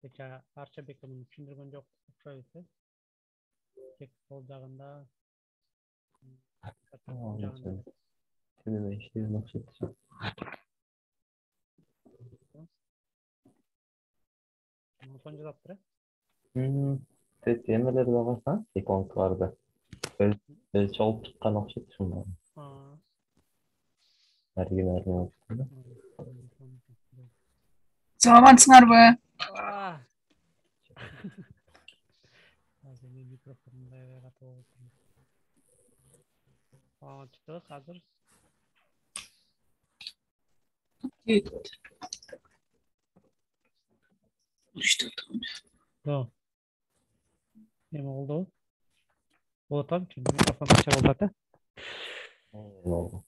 Peki parça beklemenin düşündürgen yok okşayısı. Tek sol жағында жағында Тебе işte nasıl yapacağım? son жазап тұр. Темелерге қарасаң, иконкаларды өзі алып шыққан ұқсайды шынында. Әрген алып Саламатсыңарбы? Қазір не oldu? Tamam ki mikrofon açar oldu da. шыққан.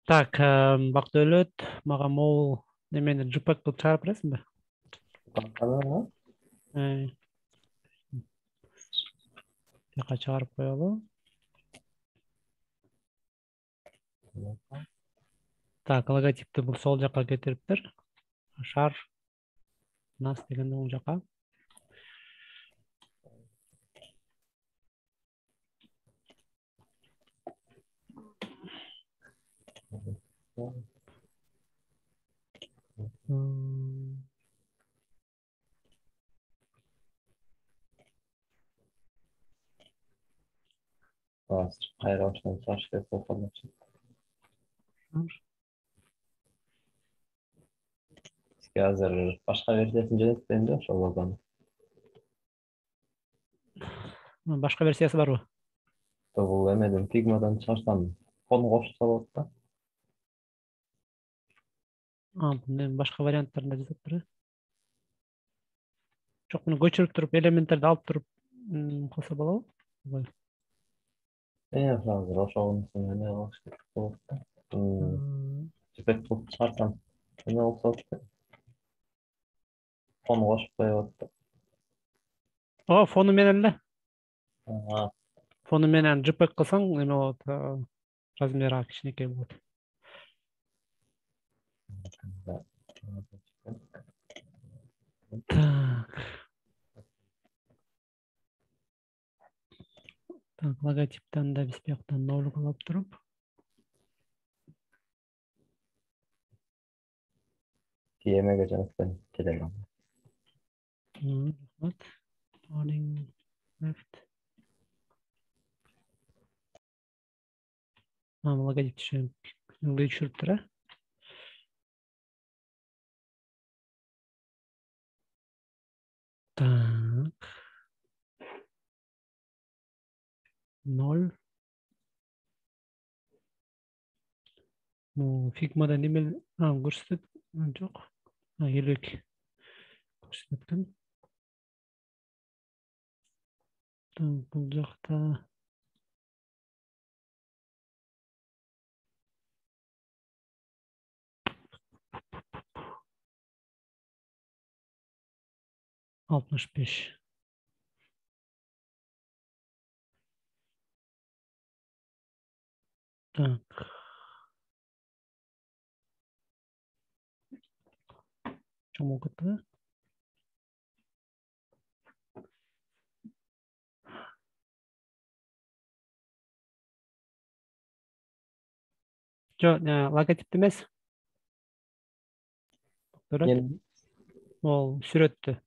Так, Бақтөлөт, маған ол немені JPEG қылып шығарып бересің бе? Жаққа шығарып қоялы. Так, логотипті бұл сол жаққа кетіріп тұр. Шар, нас дегенде оң жаққа. Қайраушынан шаш деп оқырмын. Қазір башқа версиясын жөнелтпеймін де ошол логоны. Башқа версиясы бар ғой? Бұл эмеден Figma'дан шығарсам, фон қосып салады да. Бұның башқа варианттарында жазып тұр. Жоқ, бұны көшіріп тұрып, элементтерді алып тұрып қоса болады ғой? Қазір ошоғынысын эме кылыш керек болот да. Жипек кылып чыгарсам, эме болсо болот. Фон кошуп коет да. Фону менен эле. Ага. Фону менен JPEG кылсаң, эме болот, размери кичинекей болот. Так, логотиптен да биз бияктан ноль кылып туруп. Емеге жаныспен телеграм. Рахмат. Morning left. Логотип түшүрүп тур. Так. 0. Bu Figma'da немел көрсөтөт? Жок. Элек көрсөткөн. Так, бул жакта алтымыш беш. Так. Чому кетті? Жоқ, логотип емес. Ол сүрөттү.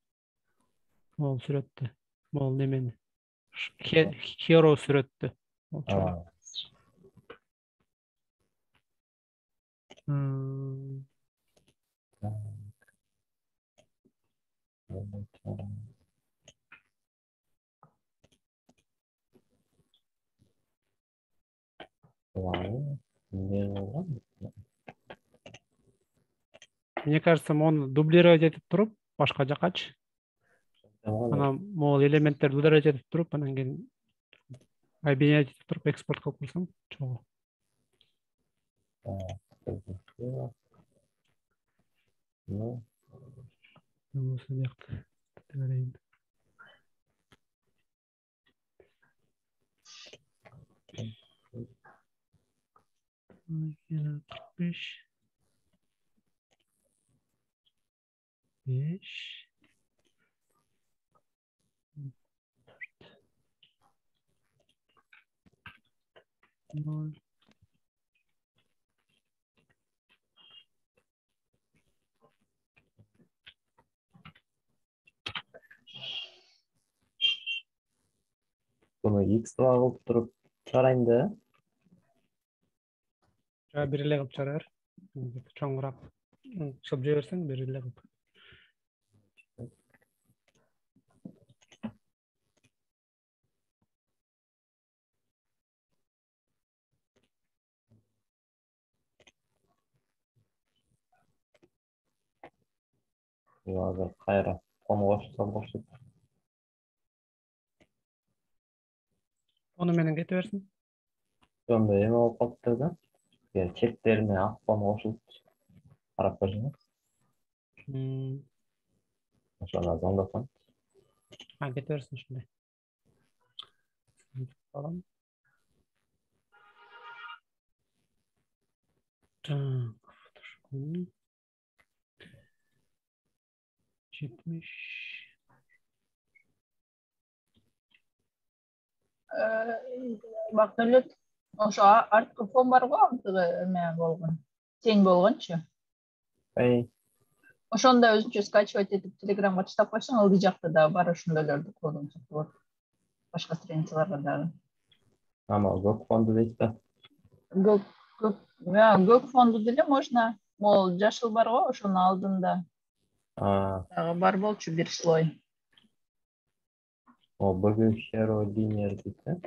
Ол немени? Hero сүрөттү. Не болған? Мне кажется, оны дублировать етіп тұрып, башқа жақачы. Ана мол элементтер дублировать етіп тұрып, анан кейін объединять етіп тұрып, экспорт қылып қойсам, чоғы. Ну, Осы жақты. Тәрейін. Қырық беш. 5. Ноль. бұны x-ға қылып тұрып шығарайын да. Жаңа беріле қылып шығарар. Чоңырақ. Шып жіберсең, беріле қылып. Қазір қайра қоны қосып. Оны менен кете берсін. Сонда ең алып қалыптыр да. Чектеріне ақ қоны қосылып қарап көрсеңіз. Sonra звондасам. Кете берсін шындай. Балам. Так, фотошопын. 70. Бактылет ошо арткы фон бар го, эме болгон. Тең болгончу. Ошондо өзүнчө скачивать этип Телеграмга таштап койсоң, ылдый жакта да бар ошондойлорду колдонсок болот. Башка страницаларга дагы. Ама көк фонду дейт да. Көк фонду деле можно. Мол, жашыл бар го, ошонун алдында. Дагы бар болчу бир слой. О, BG линер дейт да.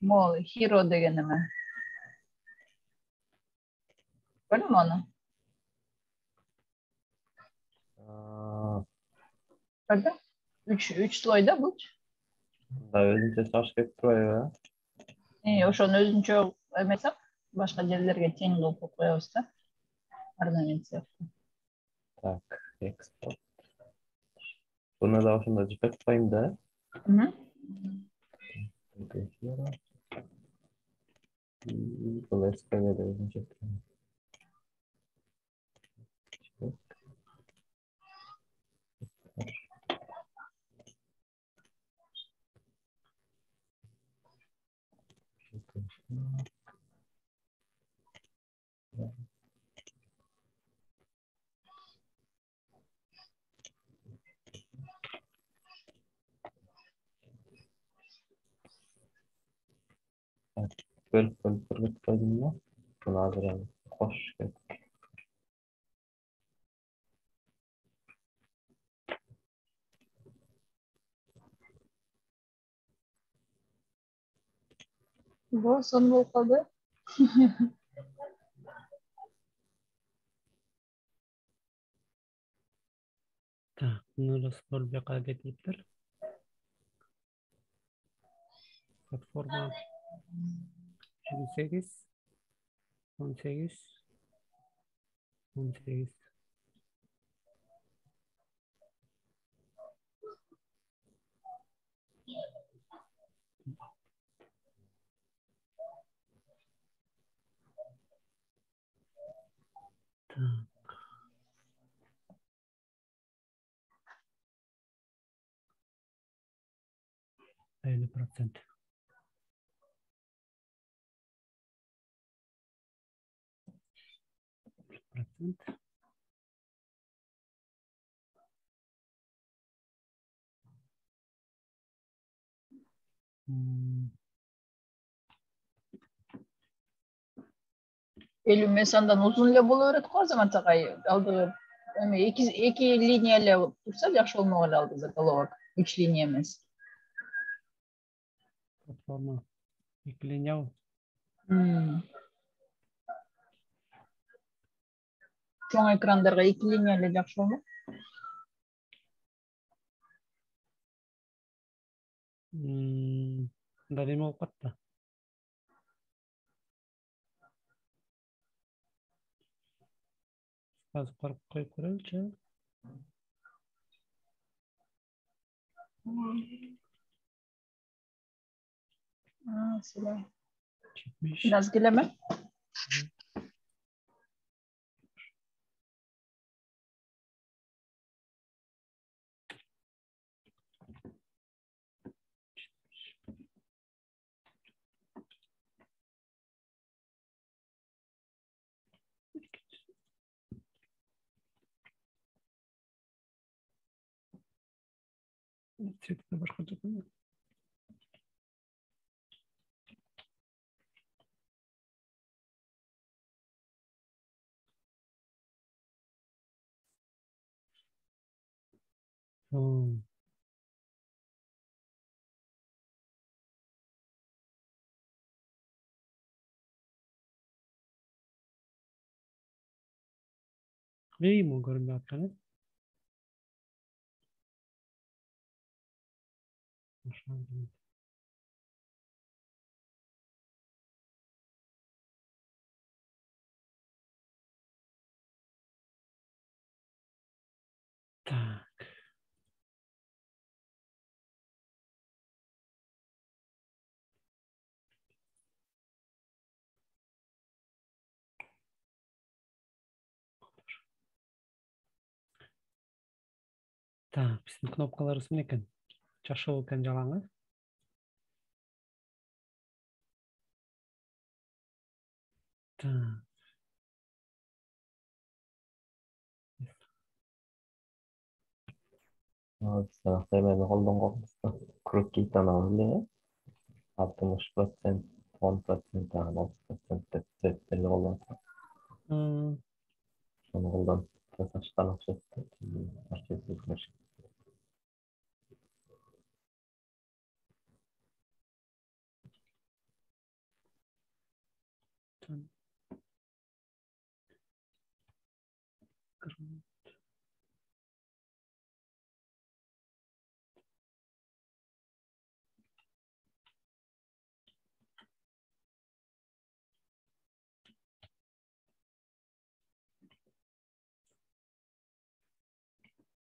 Мол, hero деген эме. Көрдүңбү аны? Көрдүң? 3 слойда булчу. Да, өзүнчө чыгыш кетип турбайбы? Ошону өзүнчө эмесек, башка жерлерге тең кылып коебуз да. Орнамент сыяктуу. Так, экспорт. Буну да ошондо жиберип коеюн да. Бул SPV'де өзүнчө. Бөлүп койдум да. Буну азыр эми кошуш керек. Сон болуп калды. Так, bunu распор бияка кетиптир. Платформа 28, 18, 18. Так. %50%. %50%. Элүү месандан узун эле боло берет го Азамат агай. Алдыгы эми эки линия эле турса жакшы болмок эле ал заголовок. 3 линия эмес. Платформа. Екі линия. Чоң экрандарга 2 линия эле жакшы болмок. Да неме болуп катты. Азыр карап коюп көрөлүчү. Силе. 70. Biraz güleme. Цветті башкача коюп. İyi mi görünüyor hakikaten? Так. Так, биздин кнопкаларыбыз эмне экен? Жашыл экен жалаңы. Так. Sevmeni koldan kırık giyten aldı. 60%, 10%, 30% belli olan. Sonra koldan saçtan açıktı. Herkes yıkmış.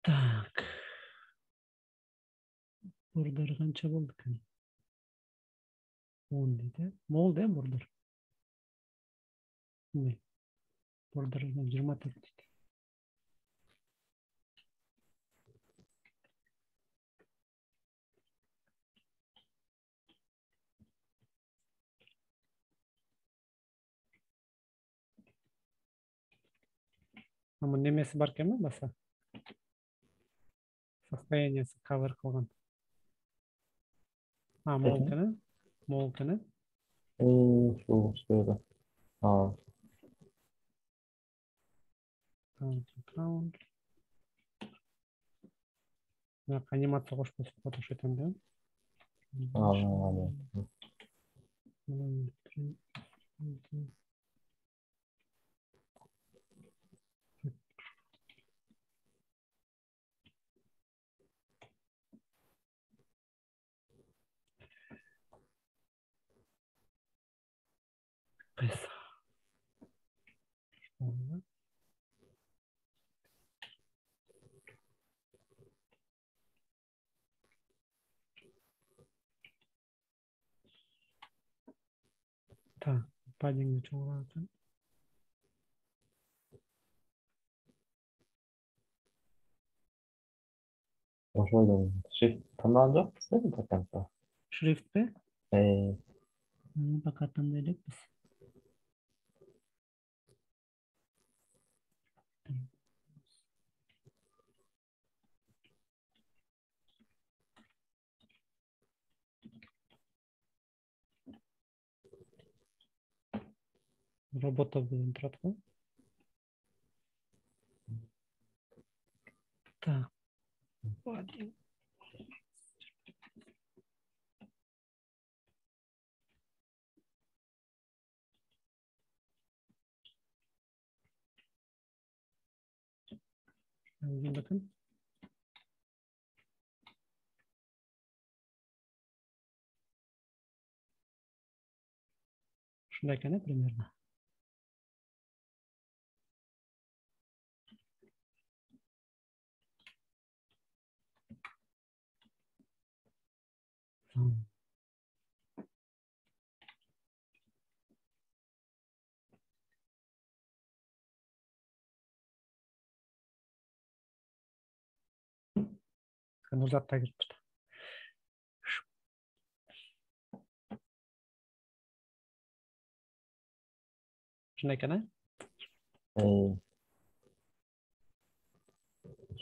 Так. Border kança bulduk. 10 dedi. Mol değil mi border? Ne? Border 24 dedi. Ama nemesi barken mi basa? Состояниесі cover кылган. Молтыны. Молтыны. Şöyle. Count. Анимация кошпосуп атыш этем да. Кайсы? Так, паддингди чоңойтсун. Ошойдон shift тандаган жокпуз баканса. Шрифт пе? Пока тандай элекпиз. Робота менен турат го. Bakın. Şunday ekan примерно. Nurзатта кирип турду. Şunday ekan,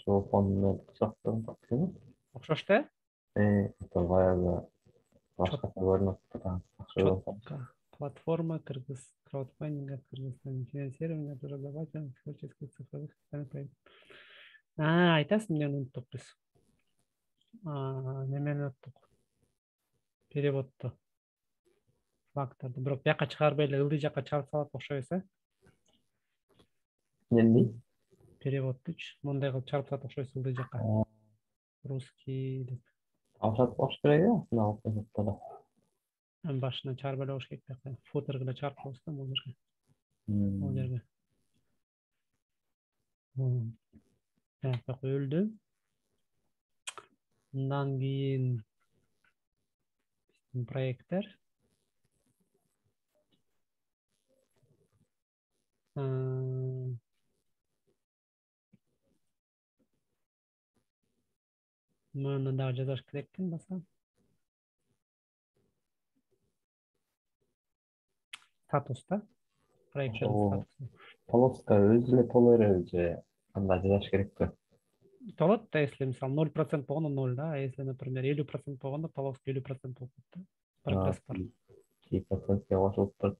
Şu fonunu kısalttım baksana. окшош да? Bayağı başka görünüp duran. Четко. Платформа Кыргыз краудфандинга Кыргызстан финансирование разрабатывания творческих цифровых социальных проектов. Айтасың, мен уnuттук биз. Немени уnuттук. Переводду. Факторду. Бирок бияка чыгарбай эле ылдый жакка чыгарып салат окшойбуз, Ненди? Переводдучу мындай кылып чыгарып салат окшойбуз ылдый жакка. Русский деп. Алшат бош керек ya. Сына алып кетти. Башынан чыгарып эле болуш керек да. Футерге эле чыгарып коебуз да могу жерге. Могу жерге. Так, өлдү. Мындан кийин проекттер. Мына дагы жазаш керек экен басам. Статус да? Проекттердин статусу. Полоска өзүнө толо же анда жазаш керекпи? Толот да, если мисалы 0% болгондо 0 да, а если, например, 50% болгондо полоска 50% болуп да. Прогресс бар. 2%га кошулуп туруп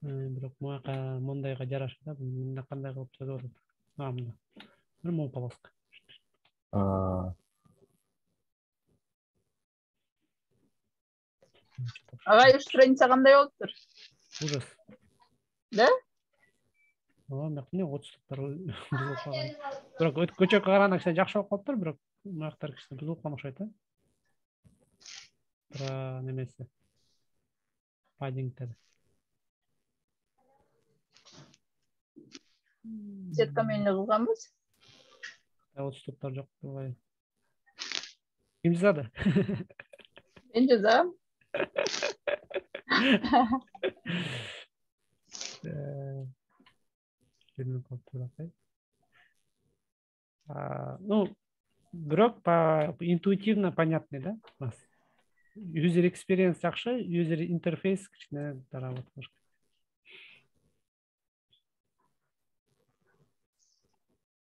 Бирок мындайга жараша да, мында кандай кылып жазып атат. Мында. Нормал полоска. Агай, үч страница кандай болуптур? Ужас. Да? Бак эмне отчуктар бузулуп калган. Бирок көчөккө караганда кичине жакшы болуп калыптыр, бирок маяктар кичине бузулуп калган окшойт, Про немеси. Паддингтер. Сетка менен кылганбыз. Отчуктар жок турбайбы? Ким жазады? Мен жазам. Ну, бирок интуитивно понятный, да, у нас. User experience жакшы, user interface кичине доработка.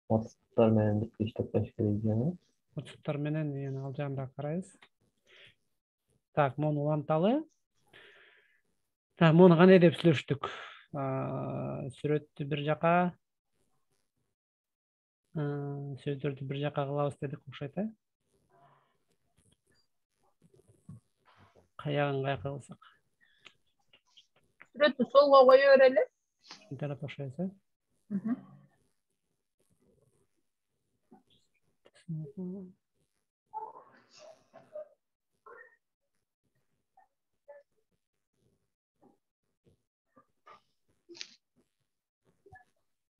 Отчуктар менен бирге иштеп керек. Отчуктар менен ал жагында карайбыз. Так, мону уланталы. Так, мону кандай деп сүйлөштүк? Сүрөттү бир жака, сөздөрдү бир жака кылабыз дедик окшойт, Каягын каяка кылсак? Сүрөттү солго кое берели. Интернет окшойбуз,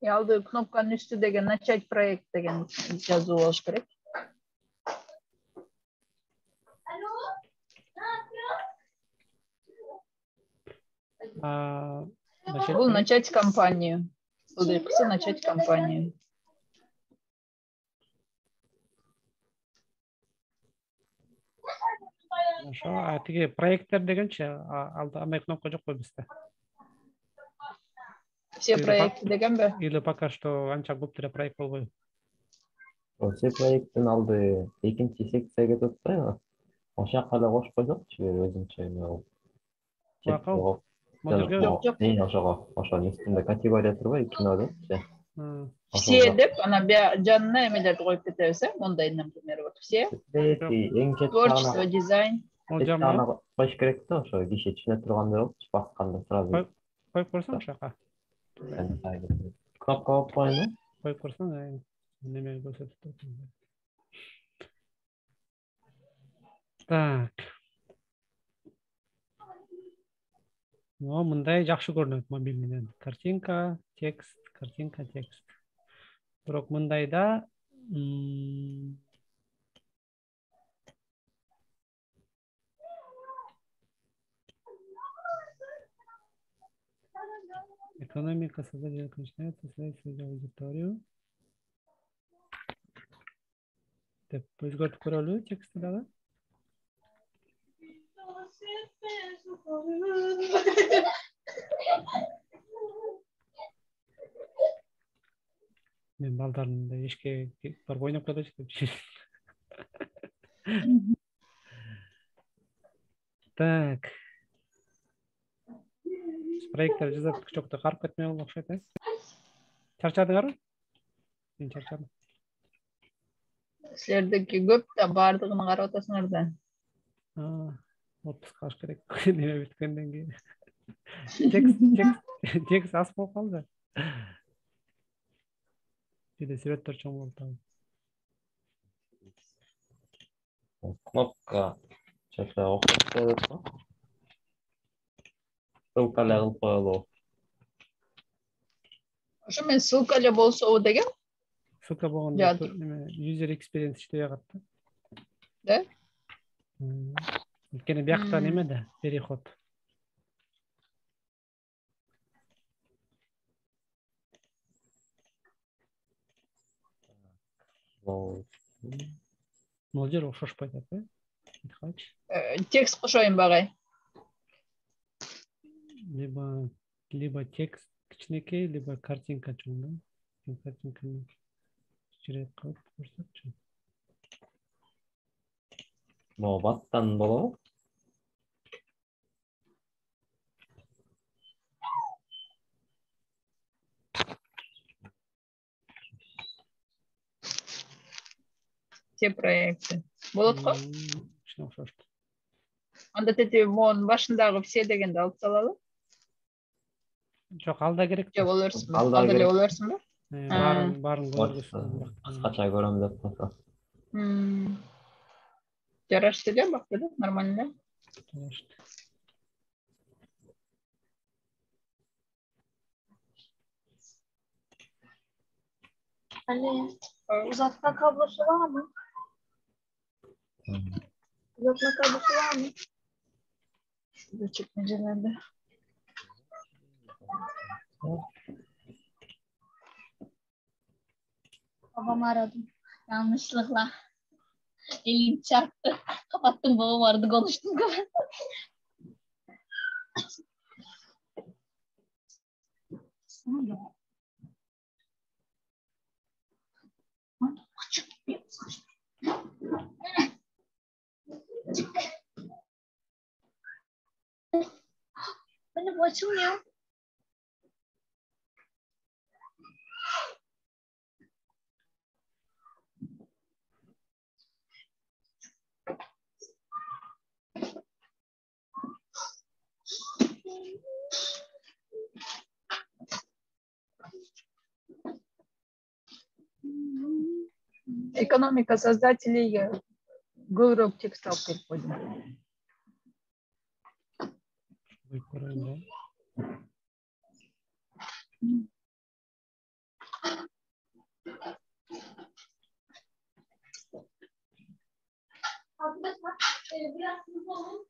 Алды кнопканын үстү деген начать проект деген жазуу болуш керек. Бул начать компанию. Ылдыйкысы начать компанию. Ошо, тиги проекттер дегенчи, андай кнопка жок кой бизде. Все проекты дегенби? Или пока что анча көп деле проект болбойбу? Все проекттин алды экинчи секцияга кетип атпайбы? Ошол жака да кошуп койсокчу өзүнчө Жок. ошонун үстүндө категория турбайбы, кино депчи. Все деп, ана жанына эмелерди коюп кетебиз, мондай, например, вот все. Эң чет Творчество, дизайн. Ол чет жама жагына коюш керек да, ошо киши түшүнө тургандай болуп, басканда сразу. коюп көрсөң ошака. Кнопка коюп коюйм. Коюп көрсөң, неме көрсөтүп турат. Так. Мындай жакшы көрүнөт мобиль менен. Картинка, текст, картинка, текст. Бирок мындайда экономика создания начинается с аудиторию. Деп өзгөртүп көрөлү текстти дагы. Мен балдарын ишке барып ойноп келечи деп. Так. Проекттер жазып чокто карып кетмей калып окшойт, Чарчадыңарбы? Мен чарчадым. Силердики көп да, баардыгын карап атасыңар да. Отпуск алыш керек. Неме бүткөндөн кийин. Текст аз болуп калды. Биде сүрөттөр чоң болду. Кнопка чөчө окуп коет го. Ссылка эле кылып коелу. Ошо мен ссылка эле болсо деген. Ссылка болгондо неме user experience иштебей калат да. Да? Анткени биякта неме да, переход. Могул жер окшошпойт атпайбы? Текст кошоюн багай. Либо текст кичинекей, либо картинка чоң да. Картинканы кичирээк кылып көрсөтчү. Могу баттан болобу? Те проекты. Болот го? Ушуна окшош. Анда тети монун башындагы все дегенди алып салалы. Жок, алда керек. Же болорсуңбу? Алда эле болорсуңбу? Баарын көргүзсүң. Кыскача көрөм деп койсо. Жарашты эле, бакты да, нормально. Жарашты. Uzatma kablosu var mı? Uzatma kablosu var mı? Şurada çekmecelerde. Babamı aradım. Yanlışlıkla. Elim çarptı. Kapattım, babam aradı, konuştum. Benim açılmıyor. Экономика создателей көбүрөөк текст алып келип койдум. Biraz hızlı olun.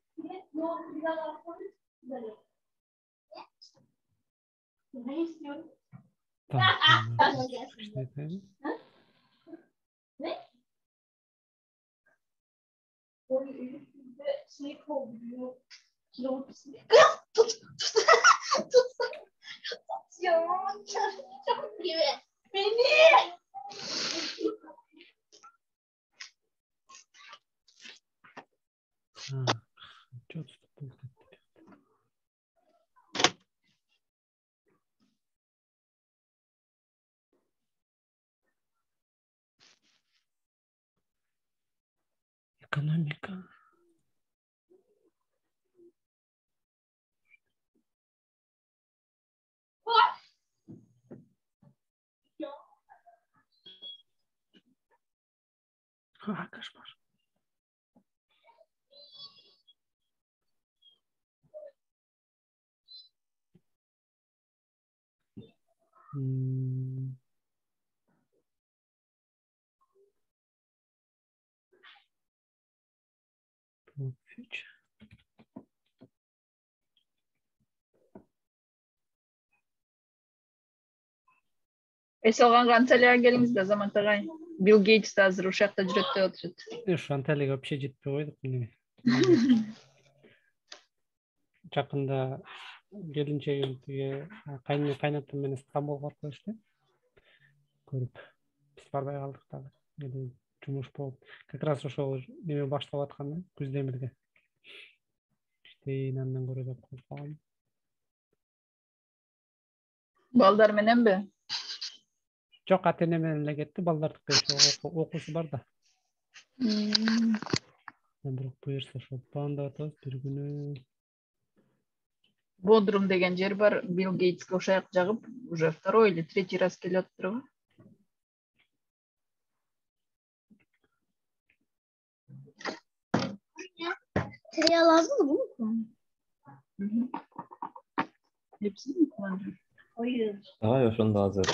Biraz atmanız güzel. Ne istiyorum? Ne? Böyle elimizde şey kovuyor. Kilo tut. Ya, çok gibi. Beni. Çok Америка. Кошмар. Future. Салганга Анталияга келиңиз да, Азамат агай. Билл Гейтс да азыр ушул жакта жүрөт деп атышат. Ушу Анталияга вообще жетпей койдук. Жакында келинчегим тиги кайнатам менен Стамбулга барып коюшту. Көрүп биз барбай калдык дагы. Эли жумуш болуп, как раз ошол неме башталып атканда, Күздемирде. Иштейин андан көрө деп коюп калгам. Балдар мененби? Жок, ата-эне менен эле кетти, балдардыкы ошо окуусу бар да. Бирок буюрса ошо планда атабыз бир күнү. Бодрум деген жер бар, Билл Гейтске ошол жак жагып, уже второй или третий раз келип атыптыр. Tereyağı lazım mı bunu mu? Hepsini mi kullanacağım? Hayır. Давай ошондо азыр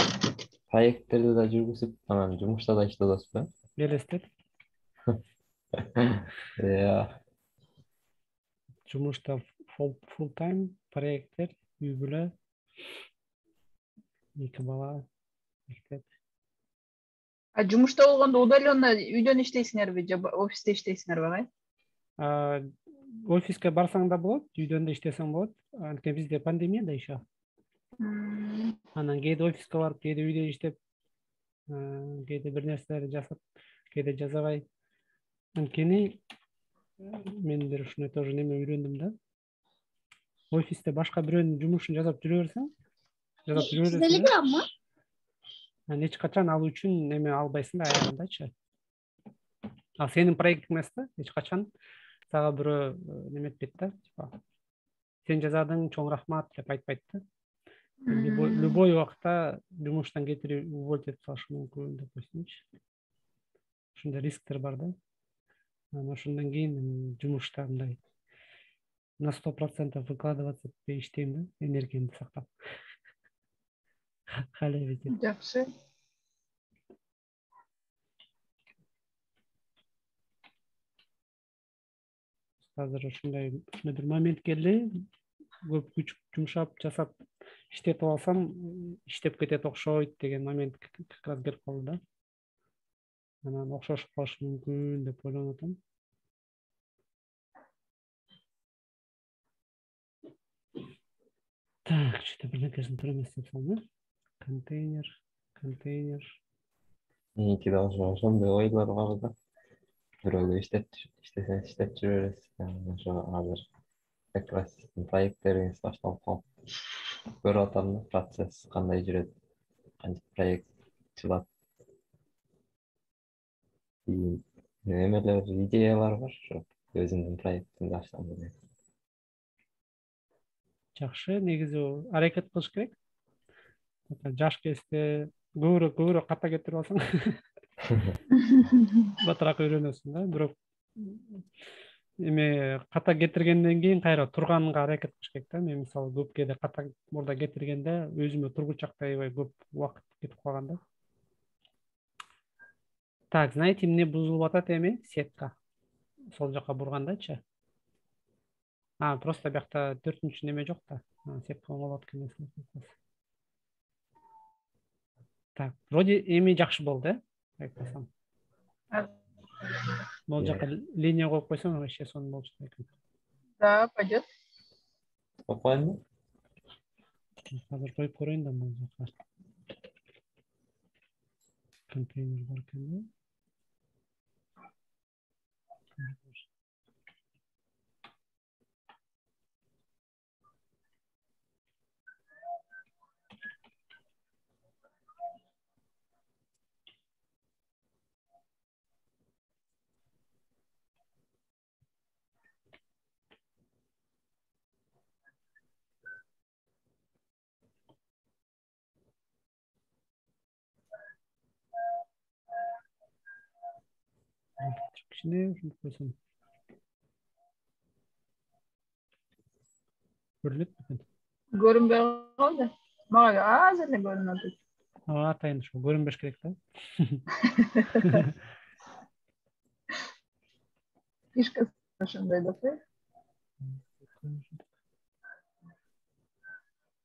проекттерди да жүргүзүп, анан жумушта да иштеп атасызбы? Элестет. Жумушта full time, проекттер, үй бүлө, 2 бала, мектеп. Жумушта болгондо удаленно үйдөн иштейсиңерби же офисте иштейсиңерби агай? Офиске барсаң да болот, үйдөн да иштесең болот. Анткени бизде пандемия да еще. Анан кээде офиске барып, кээде үйдө иштеп, кээде бир нерселерди жасап, кээде жасабай. Анткени мен бир ушуну тоже неме үйрөндүм да. Офисте башка бирөөнүн жумушун жасап жүрө берсең, Telegram mı? эч качан ал үчүн неме албайсың да аягындачы. Ал сенин проектиң эмес да, эч качан сага бирөө неметпейт да, типа сен жасадың, чоң рахмат деп айтпайт да. Любой убакта жумуштан кетирип уволить этип салышы мүмкүн деп койсунчу. Ушундай рисктер бар да. Анан ошондон кийин жумушта мындай на 100% выкладываться деп иштейм да, энергиямды сактап. Халебите. Жакшы. Азыр ушундай бир момент келди. Көп күч жумшап, жасап, иштетип алсам, иштеп кетет окшойт деген момент как раз келип калды да. Анан окшошуп калышы мүмкүн деп ойлонуп атам. Так, что-то бирнекесин туура эмес деп салдым. Контейнер. Меники да ошондой ойлор бар да. Бирөөгө иштесең иштеп жүрө бересиз. Ошо азыр как раз проекттериңиз башталып калып. Көрүп атам да процесс кандай жүрөт, кантип проект чыгат. Немелер, идеялар бар, өзүмдүн проектимди ачсам деп. Жакшы, негизи аракет кылыш керек. Жаш кезде көбүрөөк ката кетирип алсаң, батыраак үйрөнөсүң да. Бирок эме ката кетиргенден кийин кайра турганга аракет кылыш керек да. Мен мисалы көп кээде ката мурда кетиргенде өзүмө тургучактай көп убакыт кетип калган да. Так, знаете, эмне бузулуп атат эми? Сетка. Сол жака бургандачы. Просто биякта 4-нчү неме жок да. Сетка оңолот экен. Так, вроде эми жакшы болду, айтпасам. Могул жака линия коюп койсоң, вообще сонун болчу экен. Да, пойдет. Попайм. Азыр коюп көрөйүн да могул жака. Контейнер бар экен да. кичине ушинтип койсом. Көрүнөт бекен? Көрүнбөй калды. Мага азыр эле көрүнөт. Атайын ошо көрүнбөш керек да. Фишка ошондой да.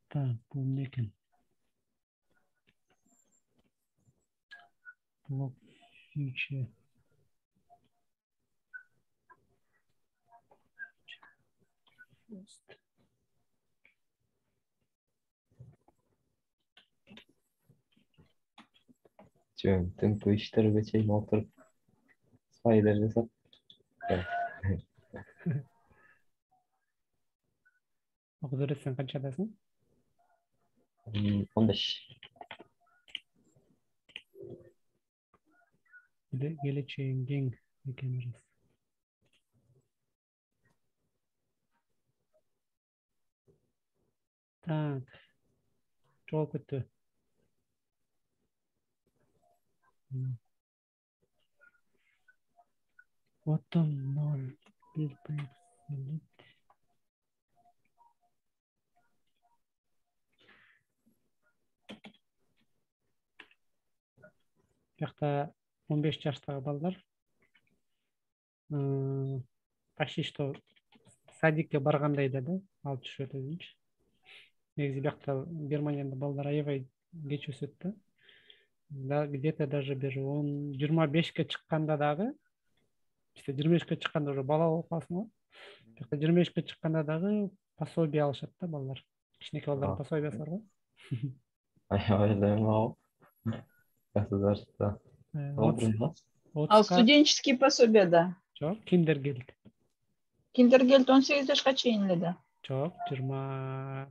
Так, бул эмне экен? Блок future. Жөн тынтуу иштерге чейин отуруп спайдер жасап. Окуп өтсөң канчадасың? 15. Келечегиң кең экени рас. Так. Жоолуп кетти. Bottom nol bir select. Бuyakta 15 жаштагы балдар почти что садикке баргандай да алып түшүп өтөдүнчү. Негизи бuyakта Германияда балдар аябай кеч өсөт да. Да, где-то даже бир 25ке чыкканда дагы, işte 25ке чыкканда уже бала болуп каласың го. Бuyakта 25ке чыкканда дагы пособие алышат да балдар. Кичинекей балдардын пособиясы бар го. Аябай эле государство. Ал студенческий пособие да. Жок, киндергельд. Киндергельд 18 жашка чейин эле да. Жок, 20.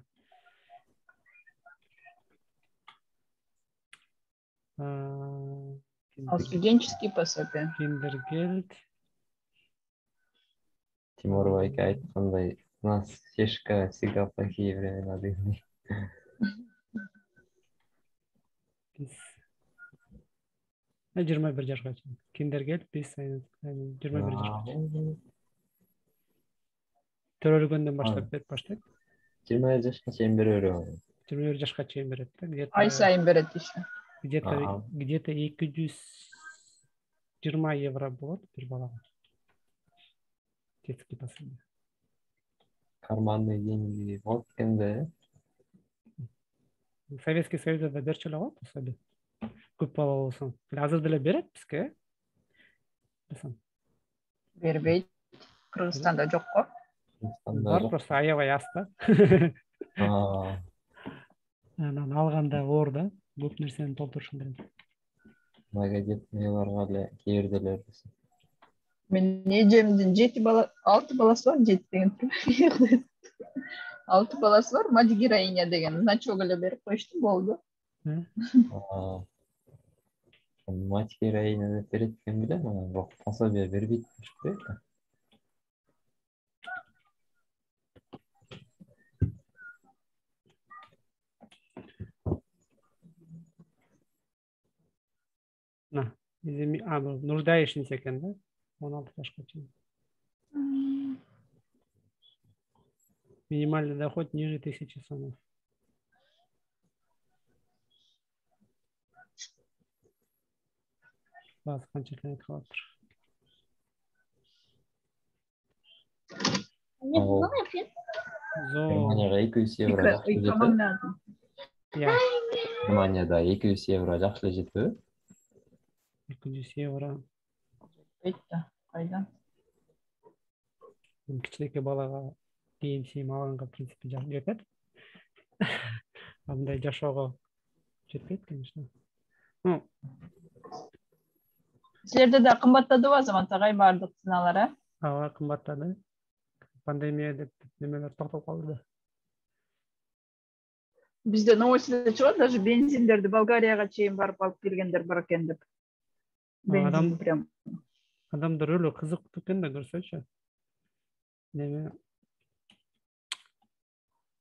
Ал студенческий пособие. Киндергельд. Тимур байке айткандай, у нас фишка всегда плохие времена дыхни. Биз 21 жашка чейин. Киндергельд биз 21 жашка чейин. Төрөлгөндөн баштап берип баштайт. 20 жашка чейин берип. 21 жашка чейин берет да. Где-то Ай сайын берет еще. где-то 220 евро болот бир балага. Детский пособие. Карманный деньги болот экенде. Советский Союзда да берчү эле го пособие. Көп бала болсоң. Азыр деле берет бизге. Бербейт. Кыргызстанда жок го. Бар, просто аябай аз да. Анан алганда оор да. Көп нерсени толтурушуң керек. Многодетныйларга эле кээ бирде эле. Менин эжемдин 6 баласы бар, 7 деген. 6 баласы бар, мать героиня деген. Значок эле берип коюшту, болду. Мать героиня деп берет экен билем, бирок пособие бербейт депчү. Нуждающийся экен да. 16 жашка чейин. Минимальный доход ниже 1000 сомов. Баз канча экен айтып калыптыр. Германияга 200 евро жакшы жетеби? Германияда 200 евро жакшы жетеби? 200 евро. Кайдан? Кичинекей балага кийим алганга в принципе жетет. Андай жашоого жетпейт, конечно. Силерде да кымбаттадыбы азамат агай баардык ценалар, Ооба, кымбаттады. Пандемия деп немелер токтоп калды да. Бизде новостьда чыгат, даже бензиндерди Болгарияга чейин барып алып келгендер бар экен деп. Бензин прям. Адамдар өлө кызыктуу экен да, көрсөчү. Неме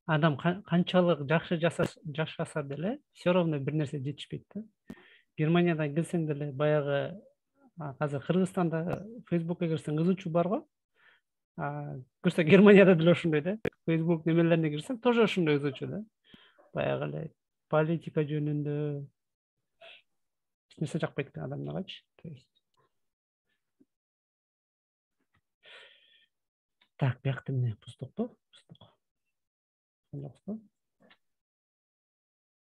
адам канчалык жакшы жашаса деле, все равно бир нерсе жетишпейт да. Германиядан келсең деле баягы Азыр Кыргызстанда Facebook'a кирсең ызычуу бар го. Кырса Германияда деле ошондой да. Facebook немелерине кирсең тоже ошондой ызычуу да. Баягы эле политика жөнүндө эч нерсе жакпайт экен адамдаргачы. То есть так, бияқта эмне пустукту? Пустук.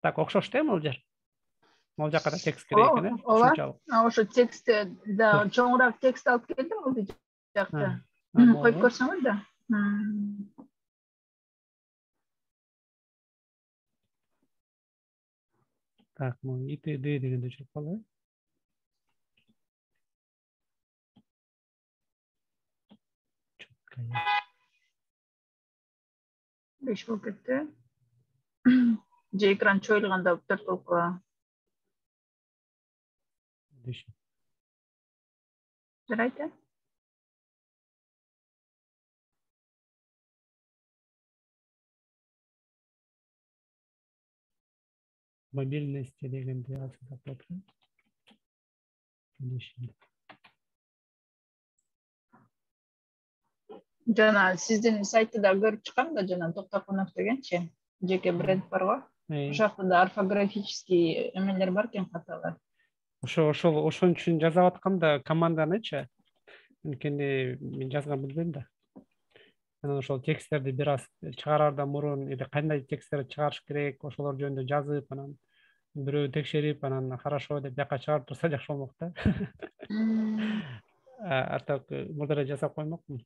Так, окшош да могул жер. Могул жака да текст керек экен, ушунчалык. Ошо текстти да чоңураак текст алып келдим бул жакта. Коюп көрсөңүз да. Так, могу ИТД дегенде жүрүп калды. Беш болуп кетти. Же экран чоюлганда 4 болуп калган. Жарайт. Мобильности дегенде алсак Жана сиздин сайтыда көрүп чыккам да, жана Токтокунов дегенчи жеке бренд бар го. Ошол жакта да орфографический эмелер бар экен, каталар. Ошол үчүн жазып аткам да команданычы. Анткени мен жазган билбейм да. Анан ошол тексттерди бир аз чыгараардан мурун или кандай тексттерди чыгарыш керек, ошолор жөнүндө жазып, анан бирөө текшерип, анан хорошо деп бияка чыгарып турса жакшы болмок да. А так мурда эле жасап коймокмун.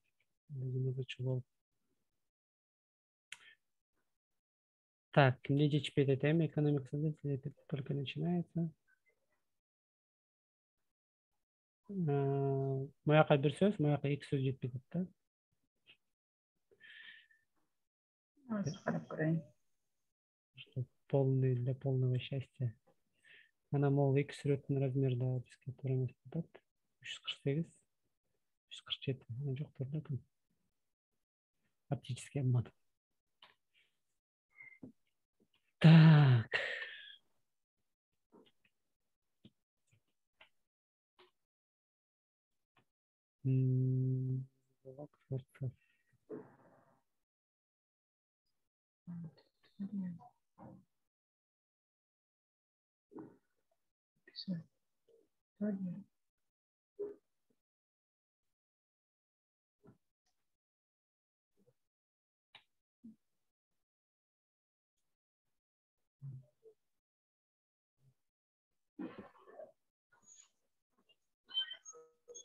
Так, не жетишпейт этем, экономика только начинается. Маяка бир сөз, маяка эки сөз жетпейт да. Карап көрөйүн. Полный для полного счастья. Ана могул эки сүрөттүн размерда бизге туура эмес болуп атат. 348, 347. Жоктор да ким? Оптический обман. Так.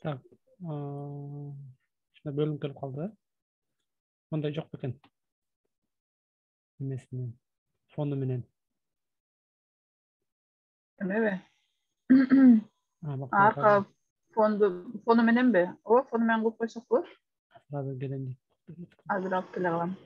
Так, şuna bölüm kelip kaldı. Onda yok bakın. Emesinden, fonu menen. Эме? Arka Fonu menen be? Ооба, фону менен кылып койсок болот. Sırada gelen. Азыр алып келе калам.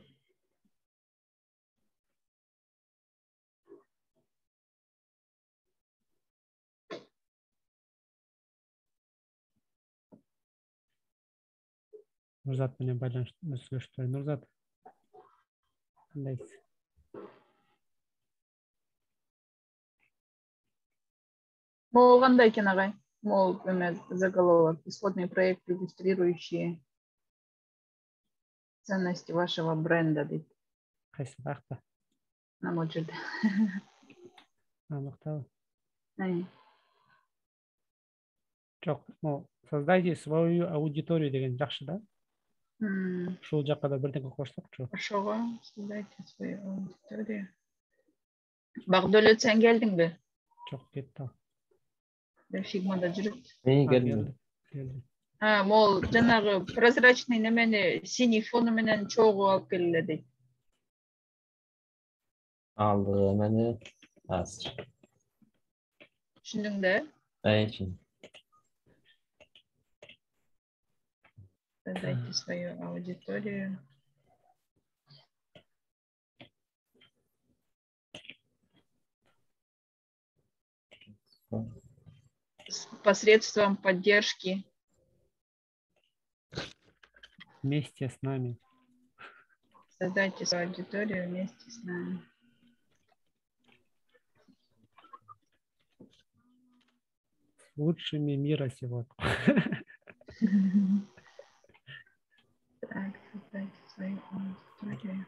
Нурзат менен байланыштырып. Нурзат. Кандайсыз? Могул кандай экен агай? Могул эме заголовок. Исходный проект, иллюстрирующий ценности вашего бренда дейт. Кайсы бакта? Могул жерде. Бактабы? Жок, создайте свою аудиторию деген жакшы да. Ушул жакка да бирдеке кошсокчу. Ошого создайте свою аудиторию. Багдөлөт сен келдиңби? Жок, кетти. Фигмада жүрөт. Келди. Могул жанагы прозрачный немени синий фону менен чогуу алып келеле дейт. Алды эмени азыр. Түшүндүң да? Түшүндүм. Создайте свою аудиторию. Посредством поддержки. Вместе с нами. Создайте свою аудиторию вместе с нами. лучшими мира сего. Так, создать свою аудиторию.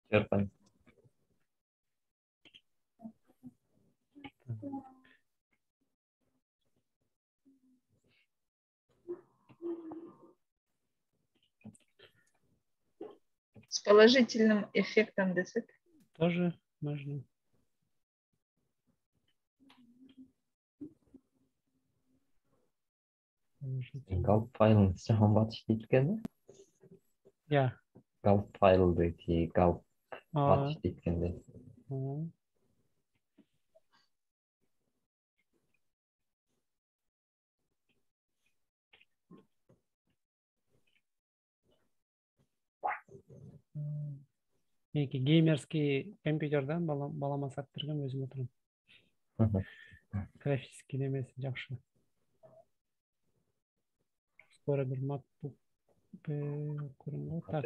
Черпань. С положительным эффектом десек. Тоже можно. Galp file саған батыш дейді екен. Я. Galp файлды ки galp батыш дейді екен. Меники геймерский компьютерден балама сатып берген, өзім отырмын. Графический немесі жақшы. Скоро бір MacBook көрін ғой. Так.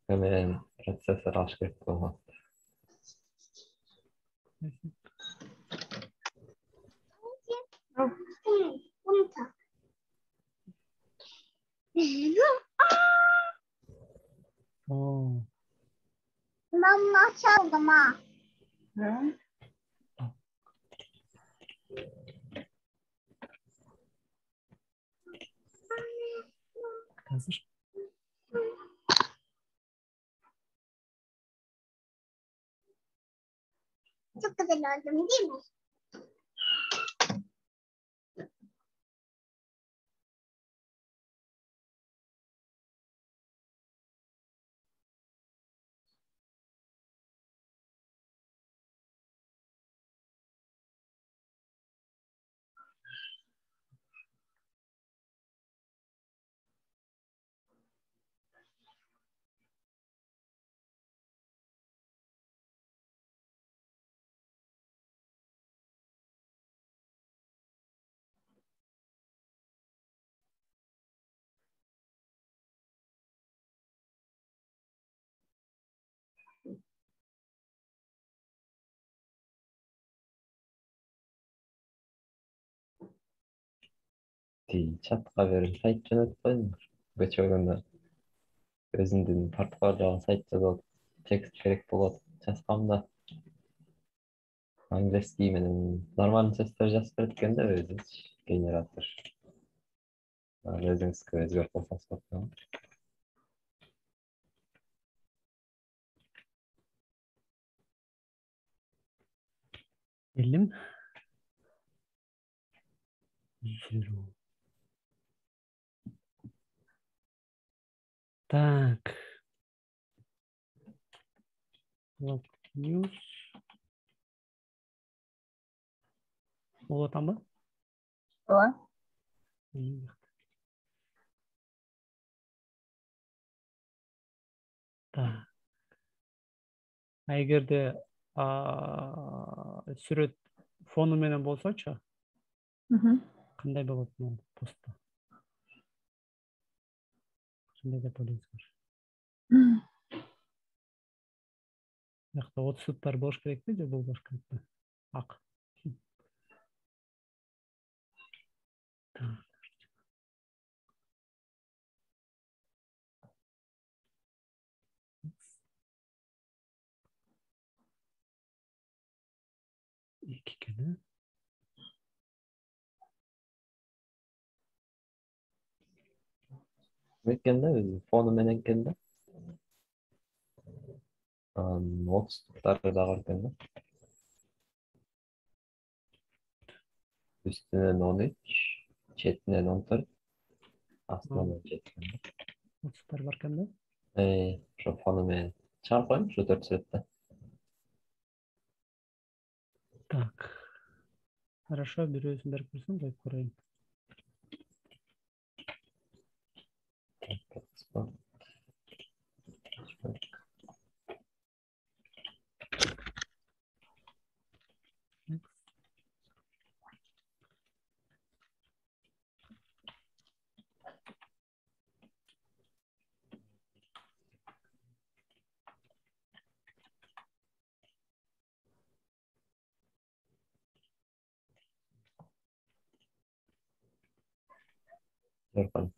Мен процессор ашып керек болған. Mama çaldı ma. Қазір. Çok güzel oldum değil mi? Чатқа беріп сайт жөнөтіп қойыңдар. Бөтшөгөнде өзүңдүн портфолиоға сайт жазып, текст керек болот. Жазгамда английский менен нормальный сөздөр жазып берет экен да өзү генератор. Өзүңүзгө өзгөртүп койсоңуз болот. Ellim. Zero. Так. Log news. Болот амбы? Ооба. Так. Эгерде сүрөт фону менен болсочу, кандай болот бул постта? Кандай деп ойлойсуңар? Жакта отсуттар болуш керекпи же бул болуш керекпи? Ак. İki kere. Өйткенде өзү фону менен келди. Отстуктары да бар экен да. Üstünden 13, chat'inden 14, aslında 17. Отсуттар бар экен да? Şu fonu men çağırıp koyayım şu 4 sürette. Так. Хорошо, бирөөсүн берип койсоң, коюп көрөйүн. Жорпан.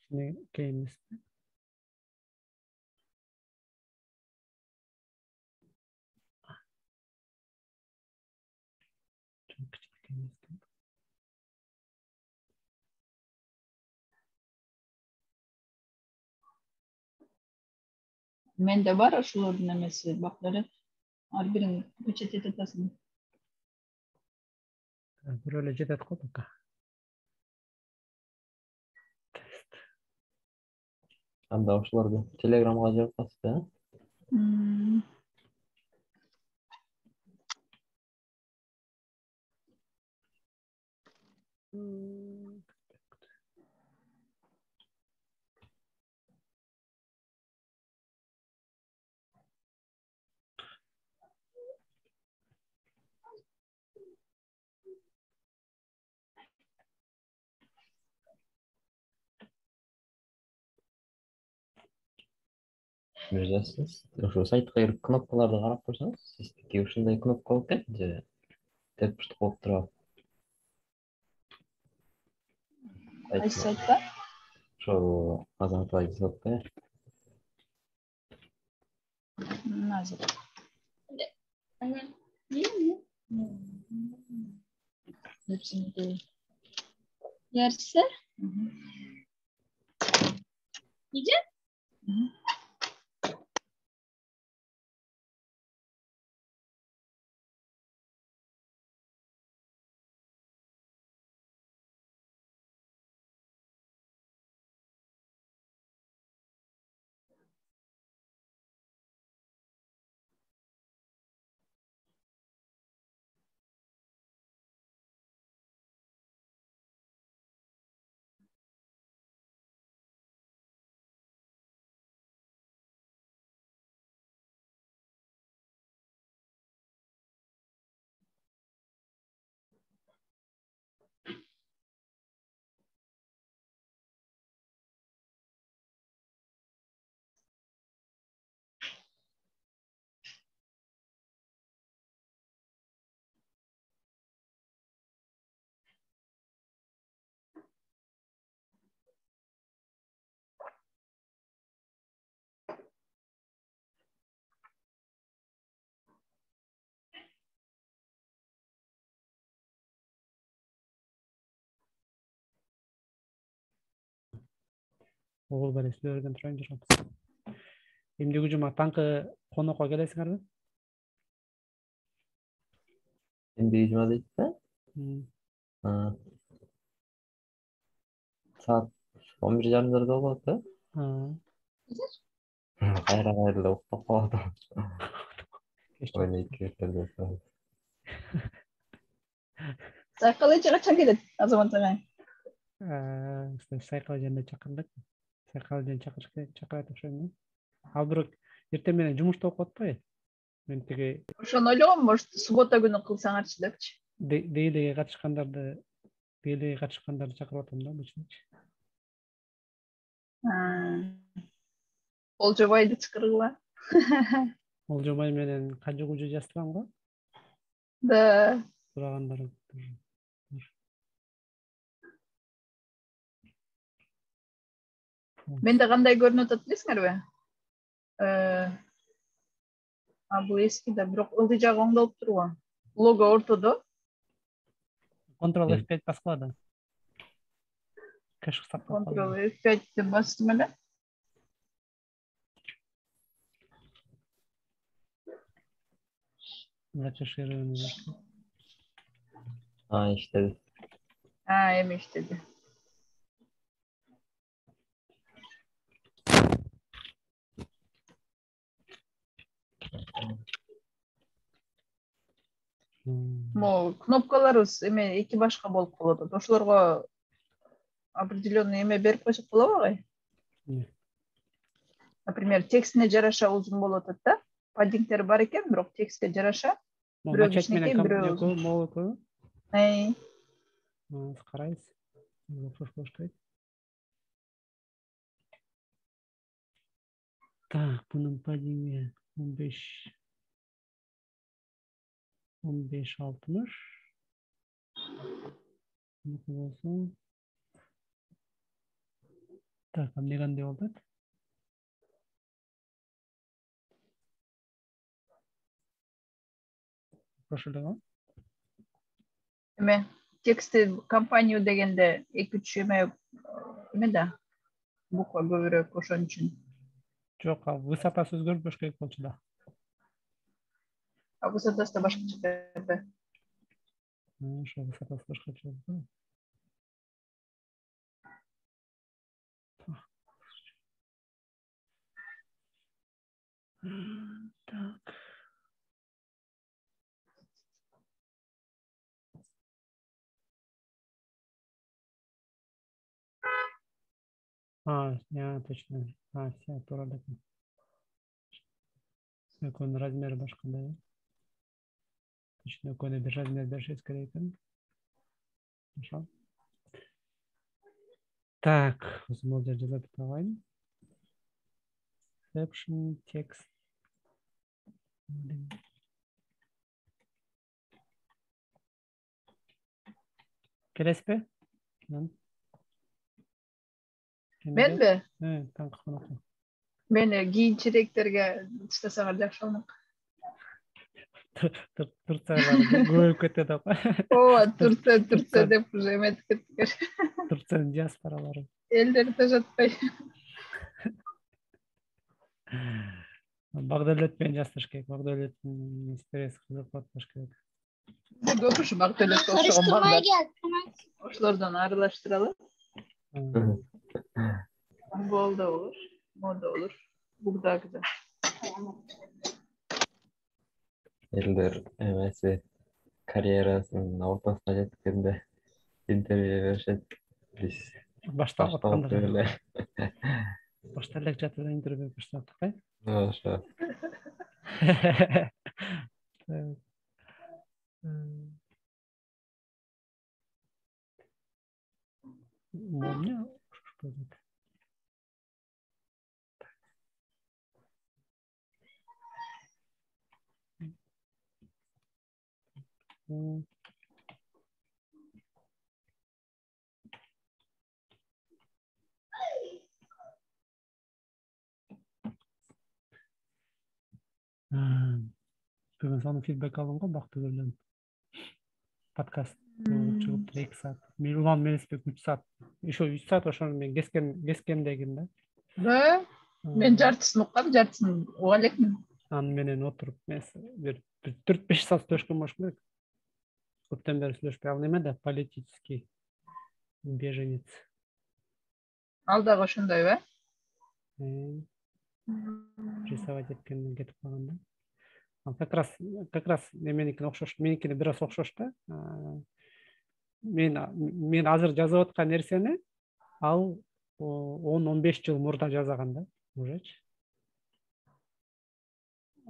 Ne games? Çok küçük games. Mende var aşıların nemesi bakları. Al birini peçete tutasın. Böyle cedet koyduk. Анда ошолорду Телеграмга жазып басты. Мырзасыз. Ошо сайтка кирип кнопкаларды карап көрсөңүз, сиздики ушундай кнопка болуп кетти же тепштик болуп турат. Кайсы сайтта? Ошо Азамат сайтта. Назыр. Yarısı. İyice? Oğul ben sizlerden turayın жүрөбүз. Эмдиги жума таңкы конокко келесиңерби? Эндиги жума дейт да? Saat 11:30'da болот да? Кайра уктап калат. Oyunu 2 yerde falan. Saykalıcı kaçan gelir o zaman tabii. Сайкал жерине чакырдык. Сайкал жерине чакырат ошону. Ал бирок эртең менен жумушта болуп атпайбы? Мен тиги Ошону ойлогом, может, суббота күнү кылсаңарчы депчи. Дейлиге катышкандарды чакырып атам да обычно. Олжобайды чакыргыла. Олжобай менен Кажы-Кужу жазсам го? Да. Сурагандар. Менде кандай көрүнүп атат билесиңерби? Бул эски да, бирок ылдый жагы оңдолуп турбу. Лого ортодо. Ctrl F5 баскыла да. Кэш сакталып калды. Ctrl F5 деп бастым эле. Зачеширование. İşte. Эми иштеди. Могу кнопкаларыбыз эме эки башка болуп калат. Ошолорго определенный эме берип койсок болобу агай? Например, текстине жараша узун болуп атат да. Паддингтери бар экен, бирок текстке жараша. Бирөө кичинекей, бирөө узун. Могу. Карайбыз. Окшош баштайт. Так, bunun паддинги 15 60. Buniki bolsun. Так, эмне кандай болот? Ошолго. Эме тексти компания дегенде 2-3 эме да. Буква көбүрөөк ошон үчүн. Жок, высотасы өзгөрбөш керек болчу да. Высотасы да башкача экен. Ошо высотасы башкача. Так. Точно. Все, тура. Экон размер башкандай. Точно, эконы бир размер беришет керек экен. Ошо. Так, өзүм жерде жазып коеюн. Caption text. Келеспи? Менби? Таң. Мени кийинчеректерге иштесеңер жакшы болмок. Турциялар көбөйүп кетет да. Ооба, Турция деп уже эметип кеттик. Турциянын диаспоралары. Элдерди тажатпай. Багдөлөт менен жазыш керек. Багдөлөттүн историясы кызык болуш керек. Көп ушу Багдөлөткө окшогон балдар. Ошолордон аралаштыралы. Болду болур. Мода болур. Бурдагы. Elder emesi kariyerasının ortasına жеткенде интервью беришет. Биз Баштап эле. Башта элек жатып интервью баштадык, э? Ошо. Моня что тут? Бүгүн сонун фидбек алынга бакты көргөн. Подкаст чыгып 2 саат. Мен улам Мелисбек 3 саат. Ошо 3 саат ошону мен кескендегин да. Да. Мен жартысын уккам, жартысын уга элекмин. Аны менен отуруп бир 4-5 саат сөйлөшкөн болушум керек. Көптөн бери сүйлөшпөй ал неме да политический беженец. Ал дагы ошондойбу, Рисовать эткенден кетип калган да. Как раз неменикине окшош, меникине бир аз окшош да. Мен азыр жазып аткан нерсени ал 10-15 жыл мурда жазаган да, ужечи.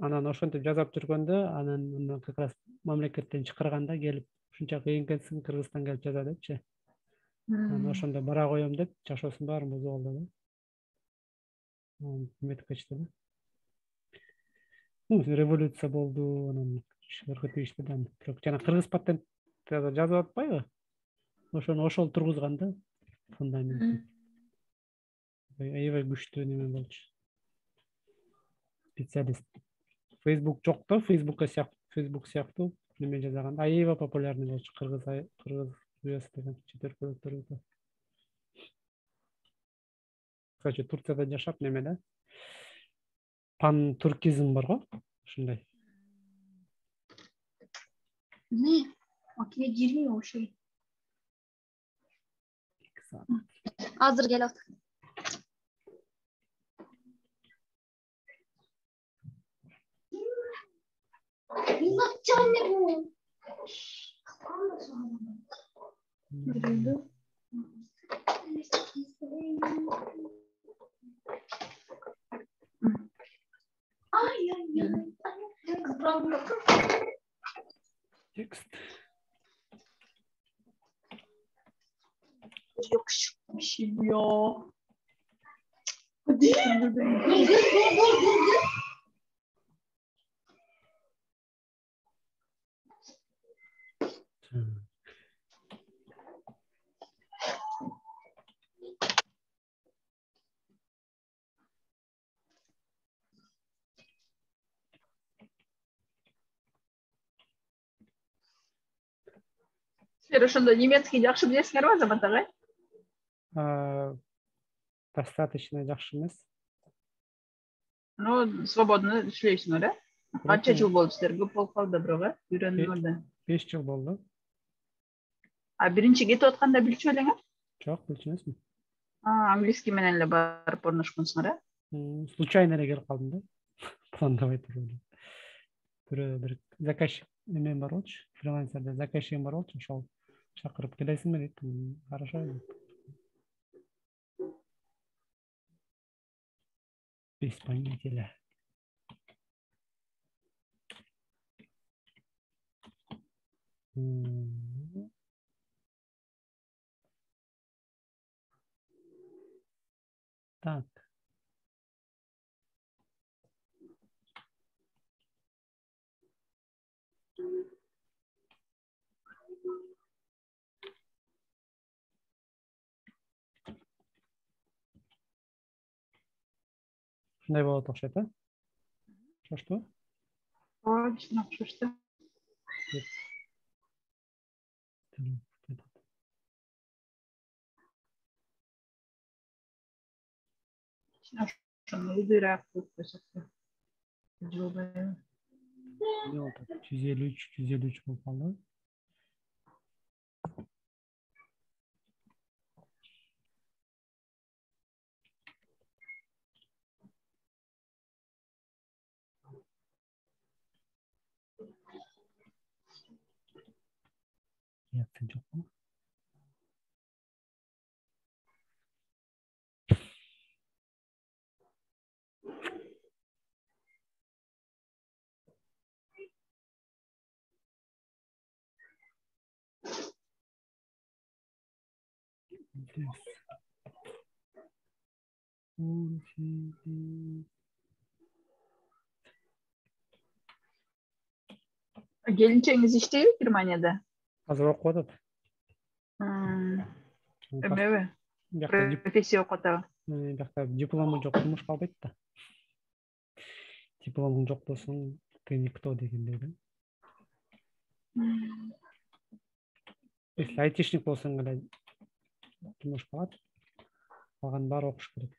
Анан ошентип жазап жүргөндө, анан как раз мамлекеттен чакырганда келип, ушунча кыйын экенсиң, Кыргызстан келип жаза депчи. Анан ошондо бара коем деп, жашоосун баарын бузуп алды да. Эметип кетти да. Революция болду, анан кишилер кетишти да. Бирок жана кыргыз патент жазып атпайбы? Ошол тургузган да фундамент. Аябай күчтүү неме болчу. Специалист. Facebook жоқ та, Facebook сияқты неме жазаған. Аева популярный болчу кыргыз уясы деген четверг. Кстати, Турцияда жашап немеде пан туркизм бар го, ушундай. Ne? Makine girmiyor o şey. Hazır gel artık. İnatçı anne bu. Kırıldı. Ay ay ay. Текст. Yakışıklı bir şey bu ya. Hadi. Силер ошондо немецкий жакшы билесиңерби Азамат агай? Достаточно жакшы эмес. Ну, свободно иштейсиңер, э? Канча жыл болду силер? Көп болуп калды бирок, э? Үйрөнүңөрдөн. 5 жыл болду. А биринчи кетип атканда билчү элеңер? Жок, билчү эмесмин. Английский менен эле барып орношконсуңар, э? Случайно эле келип калдым да. Пландабай туруп. Бир заказчик немен бар болчу, фрилансерде заказчигим бар болчу, ошол чакырып келесиңби дейт. Хорошо. Исполнителя. Так. Шундай болот окшойт, а? Что? Точно, окшошто. Ошону ыдыраак кылып койсок. Жылбайбы. 153 болуп калды. Yaptın çok mu? Келинчегиңиз иштейби Германияда? Азыр окуп атат. Эмеби? Профессия окуп атабы? Бияқта дипломы жок, турмушка албайт да. Дипломың жок болсоң, ты никто дегендей да. Если айтишник болсоң эле турмушка алат. Калган баары окуш керек.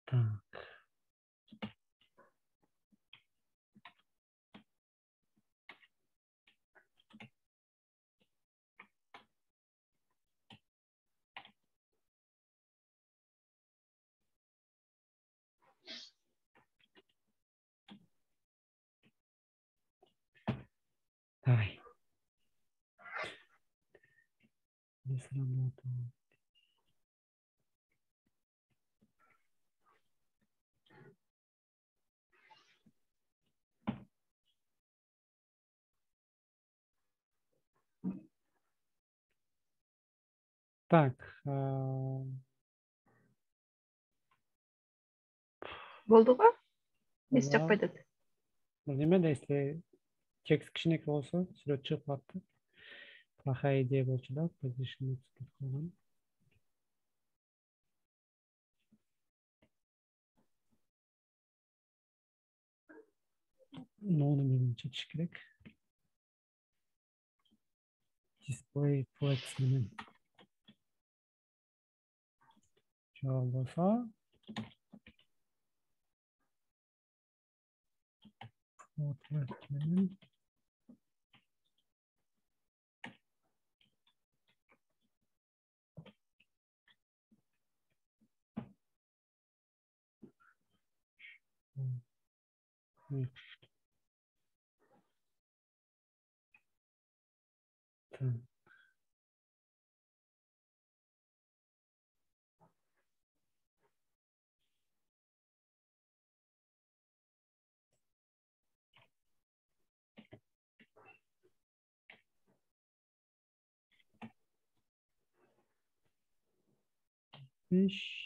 Так. Давай. Не сработало. Так. Болду го? Эс жакпай атат. Бул неме да, если текст кичинекей болсо, сүрөт чыгып калат. Плохая идея болчу да, position калган. Нону менен чечиш керек. Display flex менен. Жок болсо, flex менен. Так. Иш.